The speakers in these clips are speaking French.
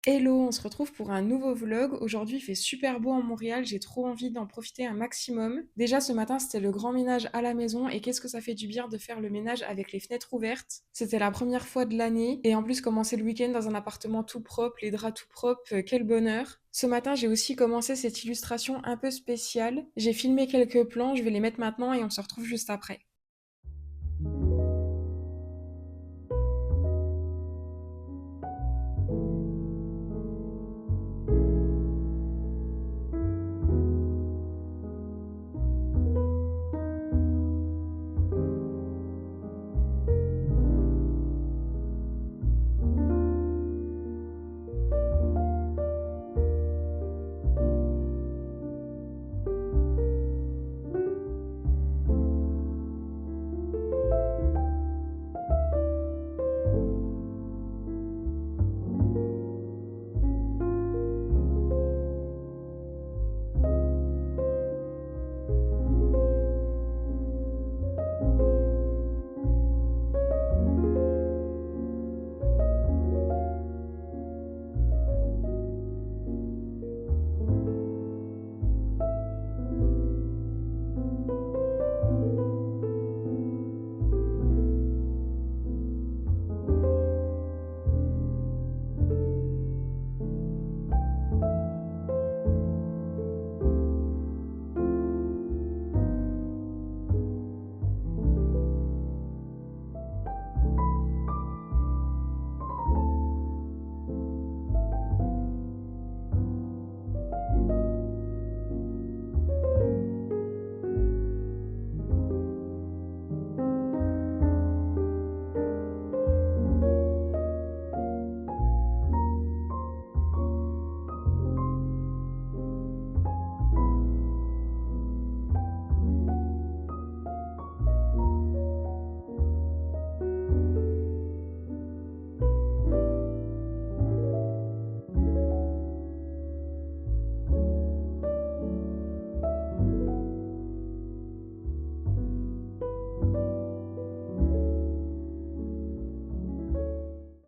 Hello, on se retrouve pour un nouveau vlog. Aujourd'hui, il fait super beau en Montréal, j'ai trop envie d'en profiter un maximum. Déjà, ce matin, c'était le grand ménage à la maison et qu'est-ce que ça fait du bien de faire le ménage avec les fenêtres ouvertes. C'était la première fois de l'année et en plus, commencer le week-end dans un appartement tout propre, les draps tout propres, quel bonheur. Ce matin, j'ai aussi commencé cette illustration un peu spéciale. J'ai filmé quelques plans, je vais les mettre maintenant et on se retrouve juste après.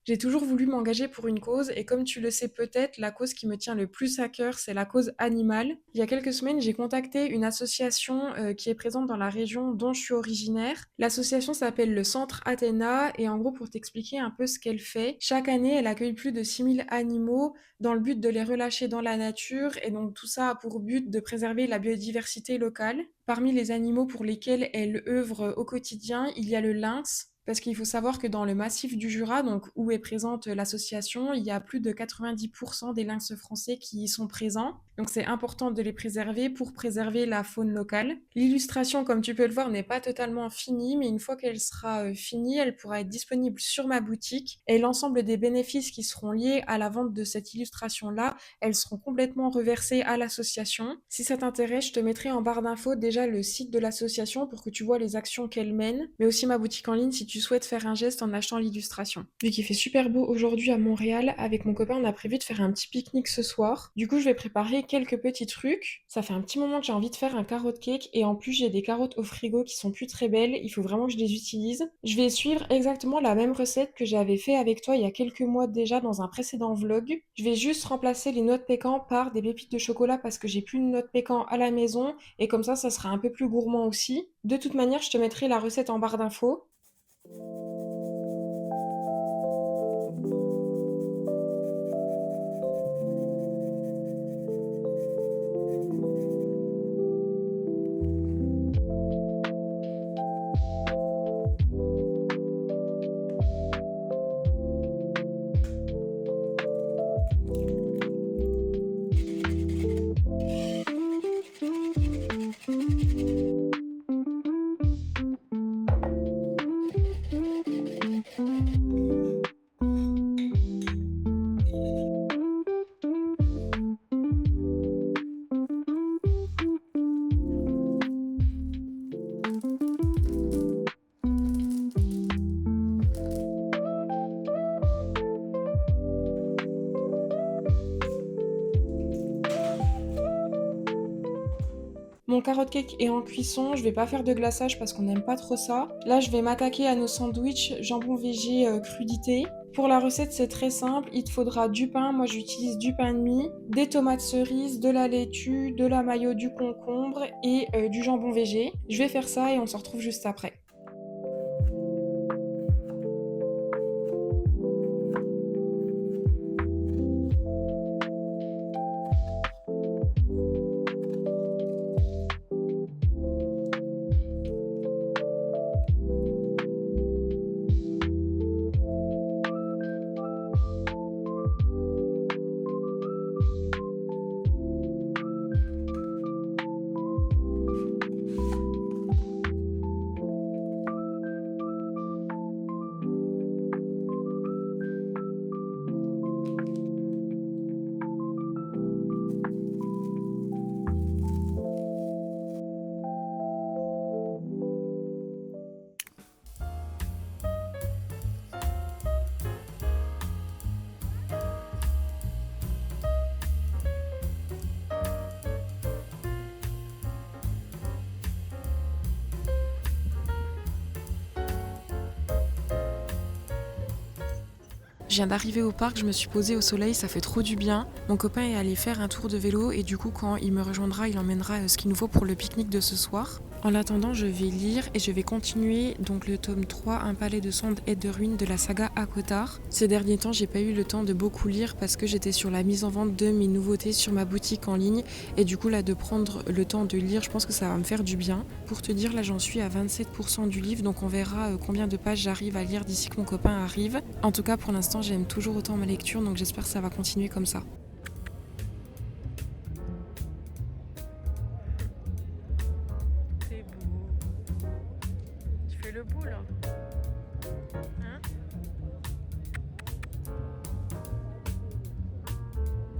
J'ai toujours voulu m'engager pour une cause et comme tu le sais peut-être, la cause qui me tient le plus à cœur, c'est la cause animale. Il y a quelques semaines, j'ai contacté une association qui est présente dans la région dont je suis originaire. L'association s'appelle le Centre Athéna et en gros, pour t'expliquer un peu ce qu'elle fait, chaque année, elle accueille plus de 6000 animaux dans le but de les relâcher dans la nature et donc tout ça a pour but de préserver la biodiversité locale. Parmi les animaux pour lesquels elle œuvre au quotidien, il y a le lynx, parce qu'il faut savoir que dans le massif du Jura, donc où est présente l'association, il y a plus de 90% des lynx français qui y sont présents. Donc c'est important de les préserver pour préserver la faune locale. L'illustration, comme tu peux le voir, n'est pas totalement finie, mais une fois qu'elle sera finie, elle pourra être disponible sur ma boutique. Et l'ensemble des bénéfices qui seront liés à la vente de cette illustration-là, elles seront complètement reversées à l'association. Si ça t'intéresse, je te mettrai en barre d'infos déjà le site de l'association pour que tu vois les actions qu'elle mène, mais aussi ma boutique en ligne si tu souhaites faire un geste en achetant l'illustration. Vu qu'il fait super beau aujourd'hui à Montréal, avec mon copain, on a prévu de faire un petit pique-nique ce soir. Du coup, je vais préparer quelques petits trucs. Ça fait un petit moment que j'ai envie de faire un carrot cake et en plus, j'ai des carottes au frigo qui sont plus très belles. Il faut vraiment que je les utilise. Je vais suivre exactement la même recette que j'avais fait avec toi il y a quelques mois déjà dans un précédent vlog. Je vais juste remplacer les noix de pécan par des pépites de chocolat parce que j'ai plus de noix de pécan à la maison et comme ça sera un peu plus gourmand aussi. De toute manière, je te mettrai la recette en barre d'infos. Mon carrot cake est en cuisson, je vais pas faire de glaçage parce qu'on n'aime pas trop ça. Là, je vais m'attaquer à nos sandwichs jambon végé crudité. Pour la recette, c'est très simple, il te faudra du pain, moi j'utilise du pain de mie, des tomates cerises, de la laitue, de la mayo, du concombre et du jambon végé. Je vais faire ça et on se retrouve juste après. Je viens d'arriver au parc, je me suis posée au soleil, ça fait trop du bien. Mon copain est allé faire un tour de vélo et du coup quand il me rejoindra, il emmènera ce qu'il nous faut pour le pique-nique de ce soir. En attendant, je vais lire et je vais continuer donc le tome 3, Un palais de sondes et de ruines de la saga ACOTAR. Ces derniers temps, j'ai pas eu le temps de beaucoup lire parce que j'étais sur la mise en vente de mes nouveautés sur ma boutique en ligne et du coup là de prendre le temps de lire, je pense que ça va me faire du bien. Pour te dire, là j'en suis à 27% du livre, donc on verra combien de pages j'arrive à lire d'ici que mon copain arrive. En tout cas, pour l'instant, j'aime toujours autant ma lecture, donc j'espère que ça va continuer comme ça. C'est beau. Tu fais le beau là. Hein?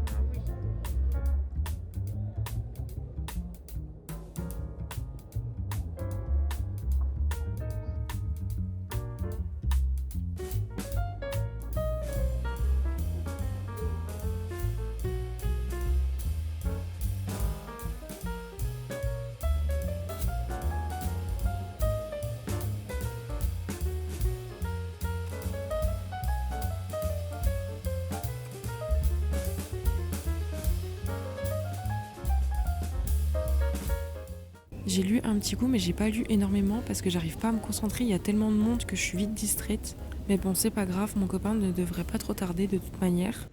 Ah oui. J'ai lu un petit coup, mais j'ai pas lu énormément parce que j'arrive pas à me concentrer. Il y a tellement de monde que je suis vite distraite. Mais bon, c'est pas grave, mon copain ne devrait pas trop tarder de toute manière.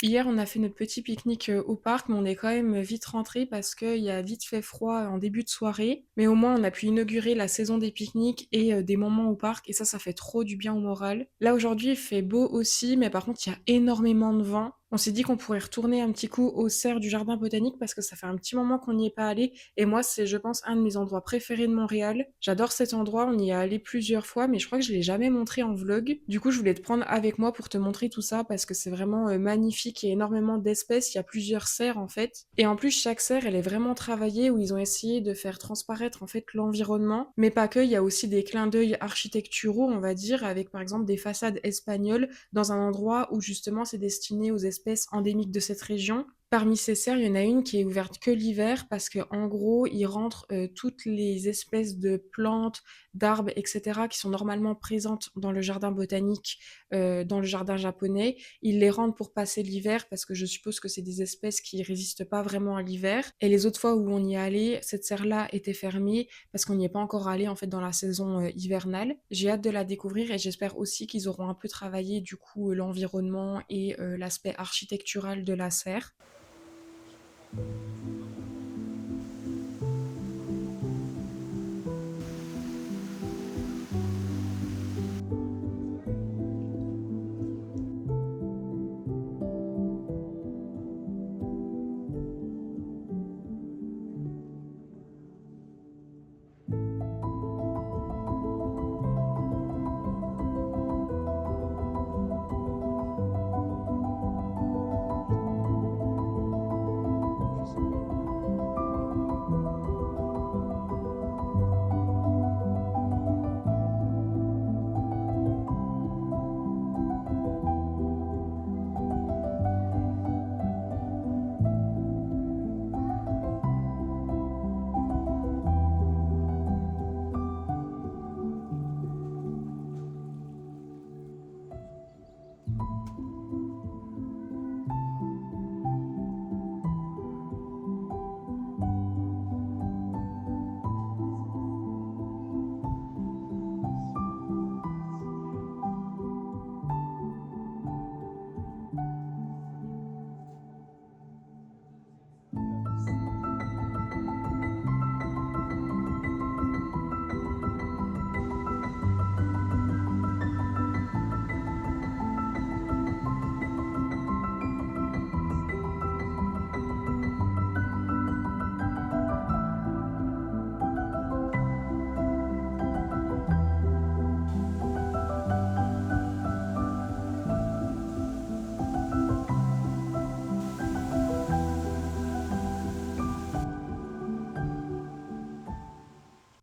Hier, on a fait notre petit pique-nique au parc, mais on est quand même vite rentré parce qu'il y a vite fait froid en début de soirée. Mais au moins, on a pu inaugurer la saison des pique-niques et des moments au parc, et ça fait trop du bien au moral. Là, aujourd'hui, il fait beau aussi, mais par contre, il y a énormément de vent. On s'est dit qu'on pourrait retourner un petit coup aux serres du jardin botanique parce que ça fait un petit moment qu'on n'y est pas allé. Et moi, c'est, je pense, un de mes endroits préférés de Montréal. J'adore cet endroit, on y est allé plusieurs fois, mais je crois que je l'ai jamais montré en vlog. Du coup, je voulais te prendre avec moi pour te montrer tout ça parce que c'est vraiment magnifique. Il y a énormément d'espèces, il y a plusieurs serres en fait. Et en plus, chaque serre, elle est vraiment travaillée où ils ont essayé de faire transparaître en fait l'environnement. Mais pas que, il y a aussi des clins d'œil architecturaux, on va dire, avec par exemple des façades espagnoles dans un endroit où justement c'est destiné aux espèces endémiques de cette région. Parmi ces serres, il y en a une qui est ouverte que l'hiver parce que en gros, il rentre toutes les espèces de plantes, d'arbres, etc. qui sont normalement présentes dans le jardin botanique, dans le jardin japonais. Ils les rentrent pour passer l'hiver parce que je suppose que c'est des espèces qui résistent pas vraiment à l'hiver. Et les autres fois où on y est allé, cette serre-là était fermée parce qu'on n'y est pas encore allé en fait dans la saison hivernale. J'ai hâte de la découvrir et j'espère aussi qu'ils auront un peu travaillé du coup l'environnement et l'aspect architectural de la serre.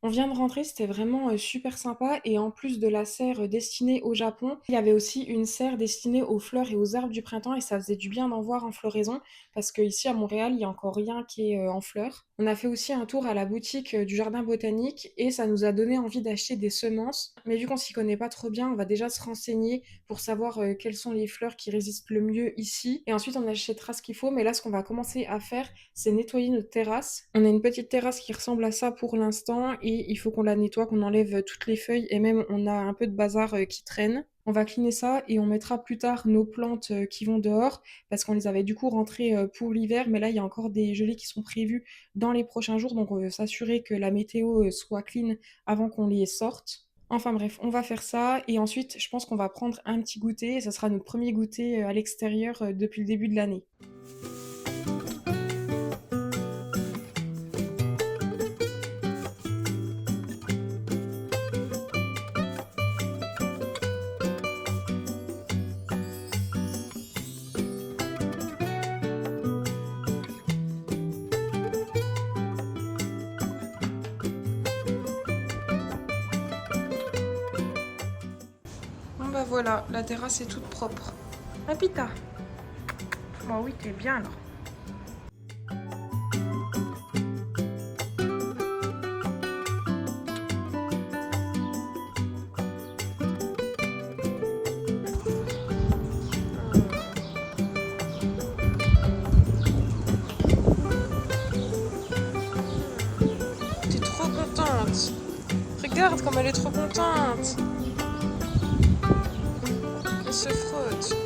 On vient de rentrer, c'était vraiment, super sympa et en plus de la serre, destinée au Japon, il y avait aussi une serre destinée aux fleurs et aux arbres du printemps et ça faisait du bien d'en voir en floraison parce qu'ici à Montréal, il y a encore rien qui est, en fleurs. On a fait aussi un tour à la boutique, du jardin botanique et ça nous a donné envie d'acheter des semences. Mais vu qu'on s'y connaît pas trop bien, on va déjà se renseigner pour savoir, quelles sont les fleurs qui résistent le mieux ici et ensuite on achètera ce qu'il faut. Mais là, ce qu'on va commencer à faire, c'est nettoyer notre terrasse. On a une petite terrasse qui ressemble à ça pour l'instant et il faut qu'on la nettoie, qu'on enlève toutes les feuilles et même on a un peu de bazar qui traîne. On va cleaner ça et on mettra plus tard nos plantes qui vont dehors parce qu'on les avait du coup rentrées pour l'hiver, mais là il y a encore des gelées qui sont prévues dans les prochains jours, donc on veut s'assurer que la météo soit clean avant qu'on les sorte. Enfin bref, on va faire ça et ensuite je pense qu'on va prendre un petit goûter et ça sera notre premier goûter à l'extérieur depuis le début de l'année. Bon bah voilà, la terrasse est toute propre. Ah Pita. Bon oui, t'es bien là. T'es trop contente. Regarde comme elle est trop contente. Elle se frotte.